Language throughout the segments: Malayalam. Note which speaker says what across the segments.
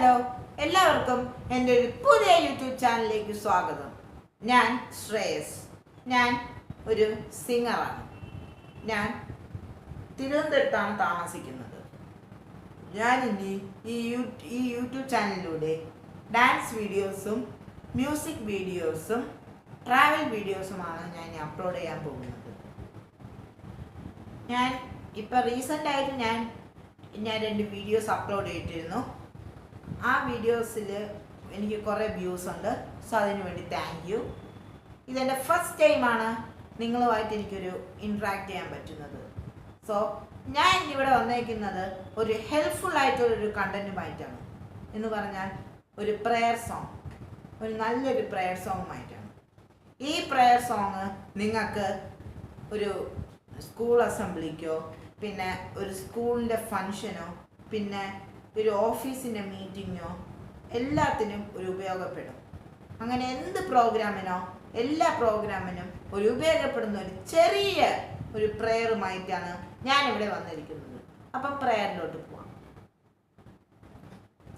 Speaker 1: ഹലോ, എല്ലാവർക്കും എൻ്റെ ഒരു പുതിയ യൂട്യൂബ് ചാനലിലേക്ക് സ്വാഗതം. ഞാൻ ശ്രേയസ്. ഞാൻ ഒരു സിംഗറാണ്. ഞാൻ തിരുവനന്തപുരത്താണ് താമസിക്കുന്നത്. ഞാൻ ഇനി ഈ യൂട്യൂബ് ചാനലിലൂടെ ഡാൻസ് വീഡിയോസും മ്യൂസിക് വീഡിയോസും ട്രാവൽ വീഡിയോസുമാണ് ഞാൻ അപ്ലോഡ് ചെയ്യാൻ പോകുന്നത്. ഞാൻ ഇപ്പോൾ റീസെൻ്റായിട്ട് ഞാൻ 2 വീഡിയോസ് അപ്ലോഡ് ചെയ്തിരുന്നു. ആ വീഡിയോസിൽ എനിക്ക് കുറേ വ്യൂസ് ഉണ്ട്. സോ അതിനു വേണ്ടി താങ്ക് യു. ഇതെൻ്റെ ഫസ്റ്റ് ടൈമാണ് നിങ്ങളുമായിട്ട് എനിക്കൊരു ഇൻട്രാക്ട് ചെയ്യാൻ പറ്റുന്നത്. സോ ഞാൻ ഇവിടെ വന്നേക്കുന്നത് ഒരു ഹെൽപ്ഫുൾ ആയിട്ടുള്ളൊരു കണ്ടൻറ്റുമായിട്ടാണ്. എന്ന് പറഞ്ഞാൽ ഒരു പ്രെയർ സോങ്, ഒരു നല്ലൊരു പ്രെയർ സോങ്ങുമായിട്ടാണ്. ഈ പ്രെയർ സോങ് നിങ്ങൾക്ക് ഒരു സ്കൂൾ അസംബ്ലിക്കോ, പിന്നെ ഒരു സ്കൂളിൻ്റെ ഫങ്ഷനോ, പിന്നെ ഒരു ഓഫീസിൻ്റെ മീറ്റിങ്ങോ എല്ലാത്തിനും ഒരു ഉപയോഗപ്പെടും. അങ്ങനെ എന്ത് പ്രോഗ്രാമിനോ എല്ലാ പ്രോഗ്രാമിനും ഒരു ഉപയോഗപ്പെടുന്ന ഒരു ചെറിയ ഒരു പ്രെയറുമായിട്ടാണ് ഞാനിവിടെ വന്നിരിക്കുന്നത്. അപ്പം പ്രെയറിലോട്ട് പോവാം.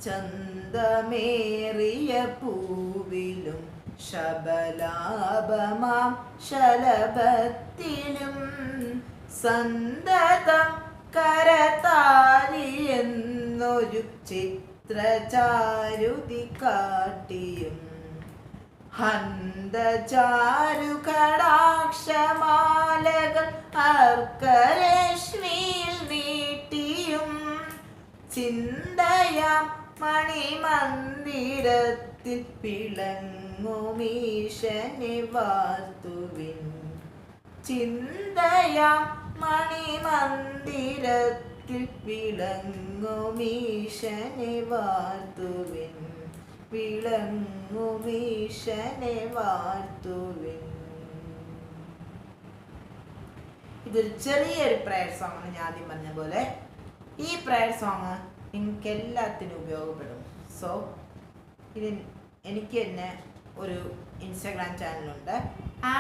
Speaker 1: ചന്തമേറിയ പൂവിലും ശബലാഭമാം ശലഭത്തിലും സന്തതം കരതാലി എന്നൊരു ചിത്രചാരുതി കാട്ടിയും ഹന്തചാരു കടാക്ഷമാലകൾ അർക്കരശ്മിയിൽ നീട്ടിയും ചിന്തയാം മണിമന്ദിരത്തിൽ വിളങ്ങുമീശനെ വാർത്തുവിൻ. ചിന്തയാം മണിമന്ദിരത്തിൽ വിളങ്ങുമീശനെ വാർത്തുവിൻ, വിളങ്ങുമീശനെ വാർത്തുവിൻ. ഇതൊരു ചെറിയൊരു പ്രെയർ സോങ് ആണ്. ഞാൻ ആദ്യം പറഞ്ഞ പോലെ ഈ പ്രെയർ സോങ് നിങ്ങൾക്ക് എല്ലാത്തിനും ഉപയോഗപ്പെടും. സോ എനിക്ക് തന്നെ ഒരു ഇൻസ്റ്റാഗ്രാം ചാനലുണ്ട്. ആ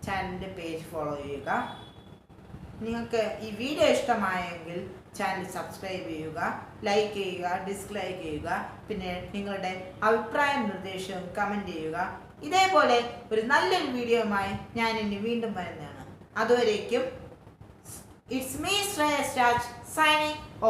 Speaker 1: ചാനലിൻ്റെ പേജ് ഫോളോ ചെയ്യുക. നിങ്ങൾക്ക് ഈ വീഡിയോ ഇഷ്ടമായെങ്കിൽ ചാനൽ സബ്സ്ക്രൈബ് ചെയ്യുക, ലൈക്ക് ചെയ്യുക, ഡിസ്ലൈക്ക് ചെയ്യുക. പിന്നെ നിങ്ങളുടെ അഭിപ്രായം നിർദ്ദേശവും കമൻറ്റ് ചെയ്യുക. ഇതേപോലെ ഒരു നല്ലൊരു വീഡിയോയുമായി ഞാൻ ഇനി വീണ്ടും വരുന്നതാണ്. അതുവരേക്കും it's me Shreyas Raj signing